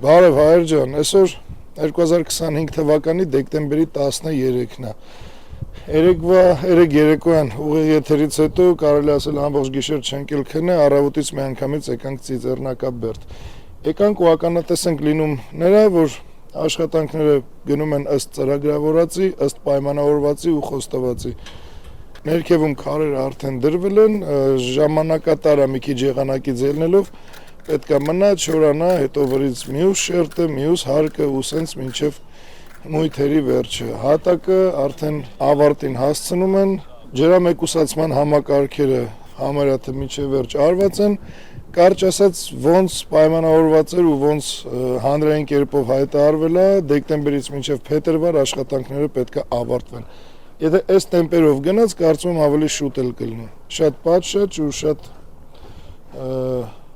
Բարև Հայր ջան, այսօր 2025 թվականի դեկտեմբերի 13-ն է։ Երեկ երեկոյան ուղիղ եթերից հետո կարելի ասել ամբողջ գիշեր չենք էլ քնե, առավոտից մի անգամից եկանք Ծիծեռնակաբերդ։ Եկանք ու ականատես ենք լինում նրա, որ աշխատանքները գնում են ըստ ծրագրավորածի, ըստ պայմանավորվածի ու խոստովածի։ Ներքևում քարերը արդեն դրվել են, ժամանակատարը մի քիչ եղանակից ելնելով պետք է մնա, չորանա, հետո վրից մյուս շերտը, մյուս հարկը ու սենց մինչև մույթերի վերջը։ Հատակը արդեն ավարտին հասցնում են, ջրամեկուսացման համակարգերը համարյա թե մինչև վերջ արված են, կարճ ասած ոնց պայմանավորված էր ու ոնց հանրային կերպով հայտարարվել է, դեկտեմբերից մինչև փետրվար աշխատանքները պետք է ավարտվեն։ Եթե այս տեմպերով գնաց, կարծում եմ ավելի շուտ էլ կլինի։ Շատ պատշաճ ու շատ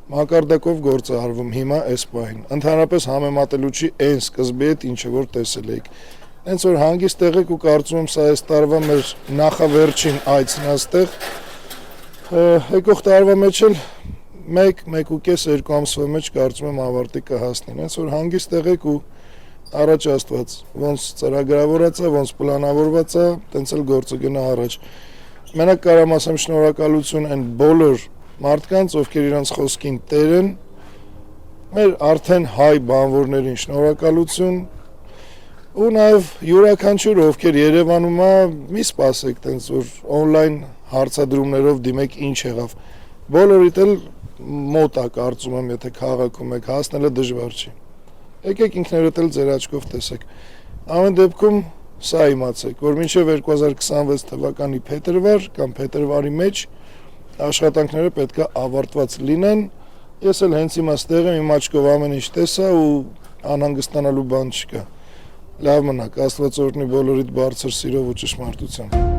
մակարդակով գործ է արվում հիմա այս պահին։ Ընդհանրապես համեմատելու չի այն սկզբի հետ, ինչը որ տեսել էիք։ Հենց որ հանգիստ եղեք ու կարծում եմ սա այս տարվա մեր նախավերջին այցն այստեղ, եկող տարվա մեջ էլ 1.5-2 ամսվա մեջ կարծում եմ ավարտի կհասնեն։ Հենց որ հանգիստ եղեք ու առաջ Աստված, ոնց ծրագրավորած է, ոնց պլանավորված է, տենց էլ գործը գնա առաջ։ Մենակ կարամ ասեմ շնորհակալություն այն բոլոր մարդկանց, ովքեր իրենց խոսքին տեր են, մեր արդեն հայ բանվորներին շնորհակալություն ու նաև յուրաքանչյուր ովքեր Երևանում է, մի սպասեք տենց որ on-line հարցադրումներով դիմեք ինչ եղավ։ Բոլորիդ էլ մոտ է կարծում եմ, եթե քաղաքում եք, հասնելը դժվար չի։ Եկեք ինքներդ էլ ձեր աչքով տեսեք։ Ամեն դեպքում սա իմացեք, որ մինչև 2026 թվականի փետրվար կամ փետրվարի մեջ աշխատանքները պետք է ավարտված լինեն։ Ես էլ հենց հիմա ստեղ եմ, իմ աչքով ամեն ինչ տեսա ու անհանգստանալու բան չկա։ Լավ մնաք, Աստված օրհնի բոլորիդ բարձր սիրով ու ճշմարտությամբ։